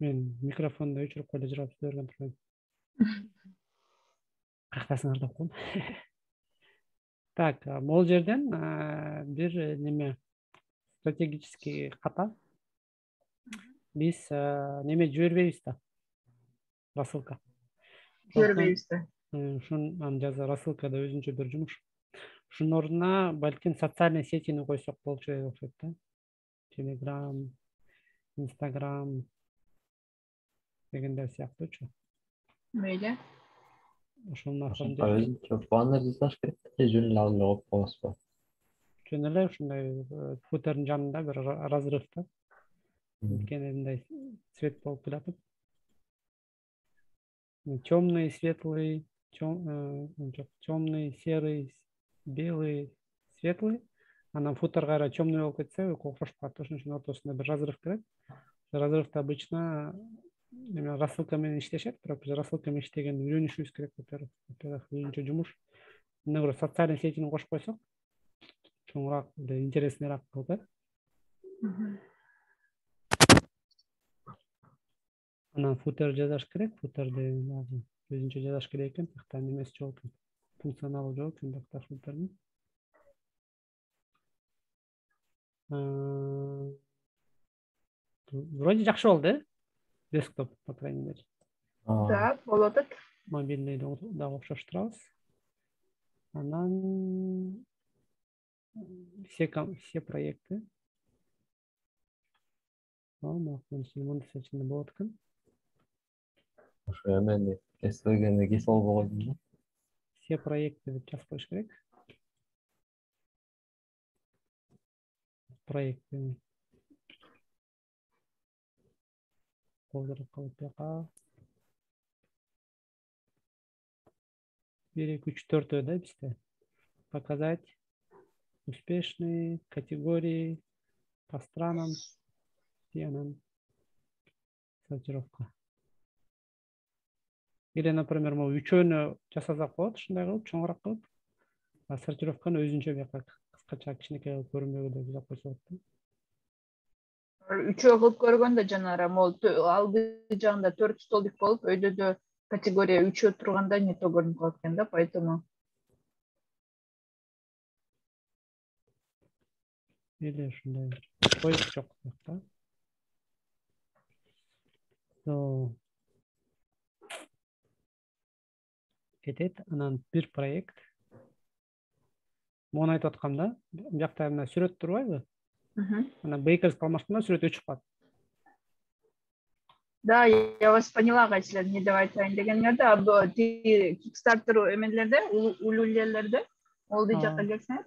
Мен микрофонду өчүрүп койду жырап берген турган. Кактасыңар деп коем. Так, могул жерден бир неме стратегический ката. Биз неме жибербейбиз да. Рассылка. Жибербейбиз да. Ушун жаза рассылкада өзүнчө бир жумуш. Ушунун ордуна балким социальный сетини койсок болчу деп окшойт да. Telegram, Instagram дегендер сыяктуучу. Мейли. Ошонун аркылуу Өзүнчө баннер жасаш керек. Жөн эле алып коюп коесузбу? жөн эле ушундай футердин жанында бир разрыв да. Мындай цвет болуп келатып. Темный, светлый, темный, серый, белый, светлый. Анан футер кайра темный болуп кетсе, окшошуп калат. Ошон үчүн ортосунда бир разрыв керек. Разрывда обычно рассылка менен иштешет, бирок биз рассылка менен иштегенди үйрөнүшүбүз керек. Во-первых, өзүнчө жумуш. Мына бир социальный сетини кошуп койсок, чоңураак, интересныйраак кылып. Анан футер жазаш керек, футерди өзүнчө жазаш керек экен. Тактан немеси жок экен. Функционалы жок экен такташ футердин. Вроде жакшы болду, десктоп, по крайней мере. Да, болот. Мобильный да окшоштурабыз. Анан все проекты. Мында сечинде болот экен. Ошо эмени эстегенде кесип албай койдум. Все проекты деп жазып коюш керек. Проекты. Колдырып калып бияка. 1, 2, 3, 4 да бизде. Показать успешные категории по странам. И анан сортировка. Или, например, мы үчөөнү жасасак болот, ушундай кылып, чоңураак кылып. Сортировканы өзүнчө бияка кыскача кичинекей кылып көрүнбөгү деп жазып койсо болот. Үчөө кылып көргөндө жанагы могул алды жагында 4 столбик болуп, өйдөдө категория 3 турганда не то көрүнүп калат экен да, поэтому Или ушундай поиск жок да. Кетет, анан бир проект. Мону айтып аткам да, биякта мына сүрөт турбайбы? Анан бейкерс алмашканда сүрөт өчүп калат. Да, я вас поняла, кайсылар не деп айтайын дегендерде, Kickstarter эмелерде, улулелерде, олду жакка келсеңер.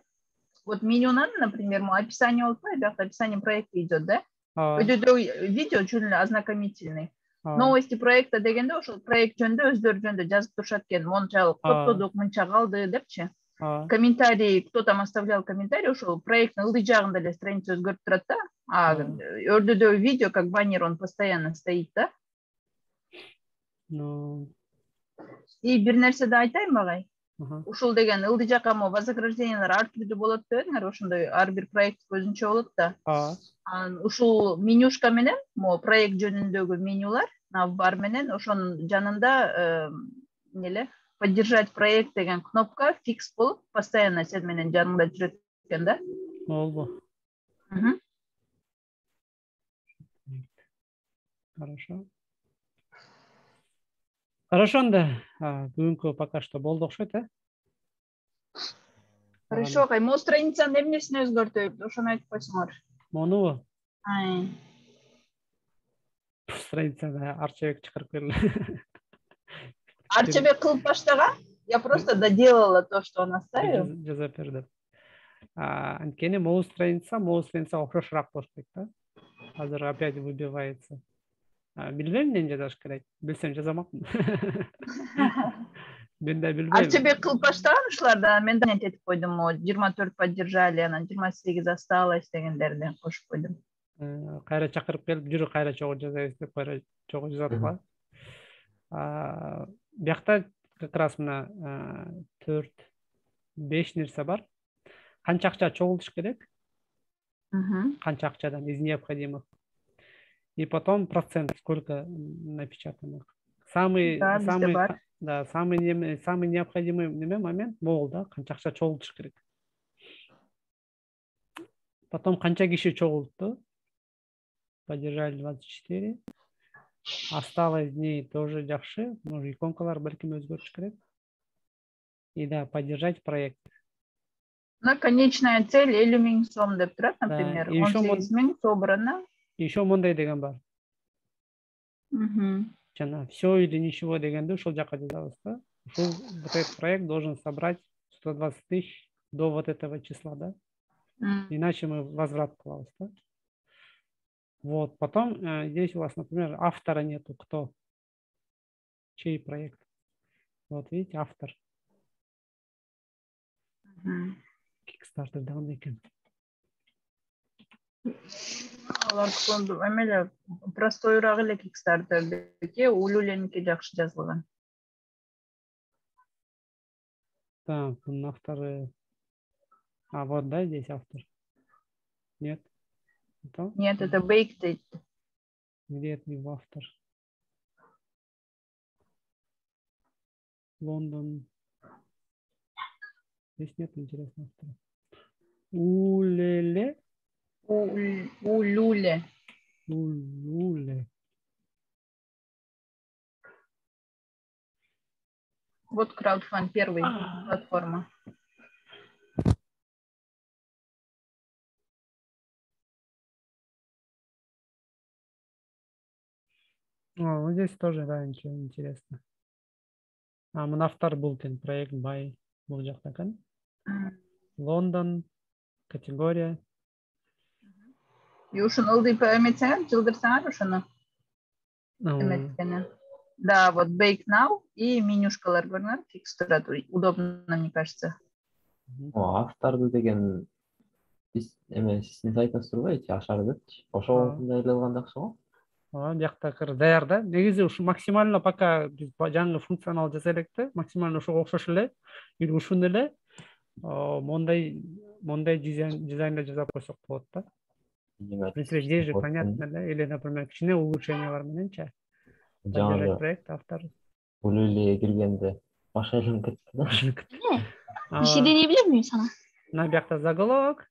Вот менюнан, например, описание болуп коет, биякта описание проекта идет, да? Өйдөдө видео жөн эле ознакомительный. Новости проекта дегенде ошол проект жөнүндө өздөрү жөнүндө жазып турушат экен. Мончалык топтодук, мынча калды депчи. Комментарий, кто там оставлял комментарий, ушул проекттин ылдый жагында эле страница өзгөрүп турат да. А өрдүдө видео как баннер, он постоянно стоит, да? И бир нерсе да айтайын багай. Ушул деген ылдый жакка вознаграждениялар ар түрдүү болот дедиңер, ошондой ар бир проект өзүнчө болот да. Ушул менюшка менен, проект жөнүндөгү менюлар, навбар менен ошонун жанында неле поддержать проект деген кнопка фикс болуп, постоянно сен менен жаныңда жүрөт экен да. Болду. Хорошо. Хорошо, анда бүгүнкү пока что болду окшойт, Хорошо, кай могу страницанын эмнесин өзгөртөйт, ошону айтып койсоңор. Монубу? Страницада арчебек чыгарып келди. Арчебек кылып баштаган? Я просто доделала то, что он оставил. Жазап берди. Анткени могул страница окшошураак болуш керек да. Азыр опять выбивается. Билбейм эмнени жазаш керек. Билсем жазамакмын. Мен да билбейм. Арчебек кылып баштаган ушуларда мен да этип койдум, 24 поддержали, анан 28 осталось дегендерди кошуп койдум. Кайра чакырып келип, жүрү кайра чогуу жазабыз деп кайра чогуу жазат го. Биякта как раз мына 4-5 нерсе бар. Канча акча чогултуш керек? Канча акчадан из необходимых. И потом процент, сколько напечатано. Самый необходимый момент бол, да, канча акча чогултуш керек. Потом канча киши чогулту. Поддержали 24. Осталось дней тоже жакшы. Может, иконкалар балким өзгөртүш керек. И да, поддержать проект. На конечная цель 50 000 сом деп турат, например. 18 000 собрано. Еще мондай деген бар. Мгм. Жана все или ничего дегенде ушул жака жазабыз да. Вот этот проект должен собрать 120 000 до вот этого числа, да? Иначе мы возврат кылабыз, да? Вот, потом здесь у вас, например, автора нету, кто? Чей проект? Вот видите, автор. Kickstarter даун экен. Алар сонду эмеле простойраак эле Kickstarter'деки улуленики жакшы жазылган. Так, bunun авторы. А вот, да, здесь автор? Нет? Это? Нет, это Baked. Где это его автор? Лондон. Здесь нет интересного автора. Улеле? Улюле. Улуле. Вот краудфанд первый платформа. Вот здесь тоже, да, ничего интересно. А мына автор Бултин, проект бай бул жакта экен. Лондон, категория. И ушуну ылдый эметсеңер, жылдырсаңар ушуну. Эметкени. Да, вот Bake Now и менюшкалар көрүнөр. Фикс турат. Удобно, мне кажется. Авторду деген биз сиздин сайтыңыз турбайбы? Ашардычы. Ошол даярдалган жакшы го. Биякта даяр да. Негизи ушу максимально пока биз жаңы функционал жасай элек да, максимально ошого окшош эле, или ушуну эле мондай дизайнда жасап койсок болот да. В принципе, здесь же понятно, да, или, например, кичине улучшениялар мененчи. Поддержать проект, автор. Улулеге киргенде баш айланып кетти да. Ишене билем мин сана. На биякта заголовок,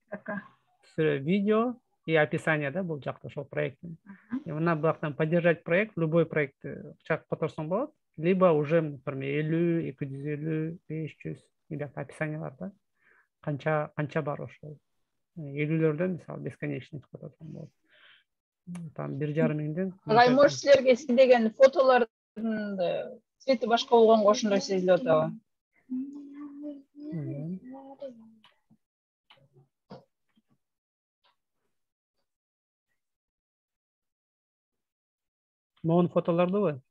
видео и описание, да, бул жакта ошол проекттин. И мына булактан поддержать проект, любой проект чак которсоң болот, либо уже, например, 50, 250, 500 или описаниялар, да. Канча бар ошол. 50лөрдөн мисалы бесконечность которсоң болот. Там 1,5 миңден. Может, силерге деген фотолордун цвети башка болгонго ошондой сезилип атабы? Могун фотолордубу?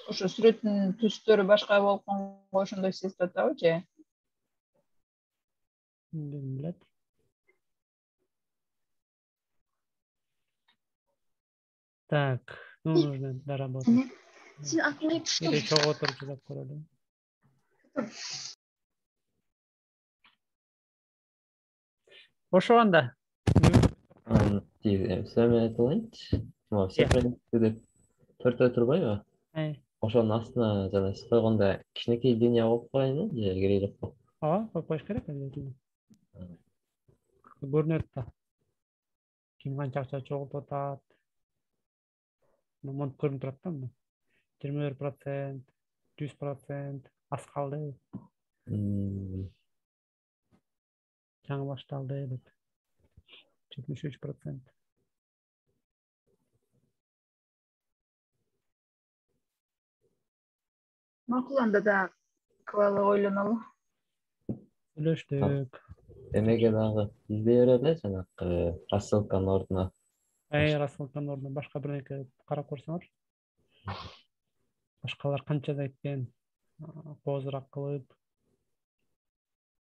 Ошо сүрөттүн түстөрү башка болгонго ошондой сезилип атабы же? Билет. Так, ну нужно доработать. Или чего турчу деп көрөлү. Ошо анда. Сөйме айтылайынчы. Все проекты деп төртөө турбайбы? Ошонун астына жана сиз койгондо кичинекей линия коюп коеюн же кереги жок? Ооба, коюп коюш керек обязательно. Көрүнөт да. Ким канча акча чогултуп атат. Монтип көрүнүп турат да мына. 21%, 100%, аз калды. Жаңы башталды деп. 73%. Макул анда да кылалы ойлонолу. Сүйлөштүк. Эмеге дагы издей берели жанакы рассылканын ордуна. Рассылканын ордуна башка бир нерсе карап көрсөңөр. Башкалар канча айткен, позураак кылып.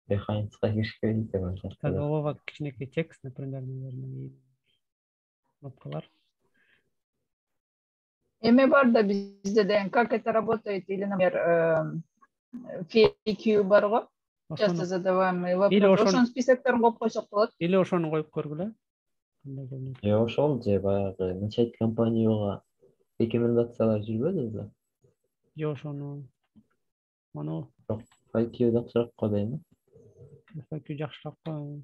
Behind'га кириш керек деп атат. Заголовок, кичинекей текст, например, кнопкалар. Эме бар да бизде деген, как это работает, или, например, FAQ бар го. Часто задаваемый вопрос. Ошонун списокторун коюп койсок болот. Или ошону коюп көргүлө. Yo, ошол же баягы начать компанияга рекомендациялар жүрбөдүбү? Жок, ошону аны IQ жакшыраак го дейм. FAQ жакшыраак го.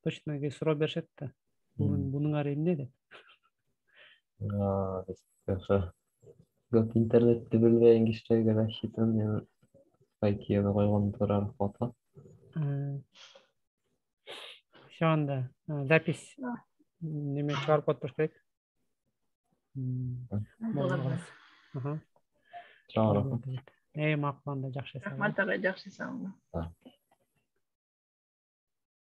Точно ке суроо беришет да. Bunun ары эмне деп. Көп интернетти билбеген кишилерге рассчитан мен IQ'ну койгон турар фото. Şu anda запись неме чыгарып атпаш керек. Болады. Аха. Чыгарып. Макул анда жакшы. Рахмат ага, жакшы сау.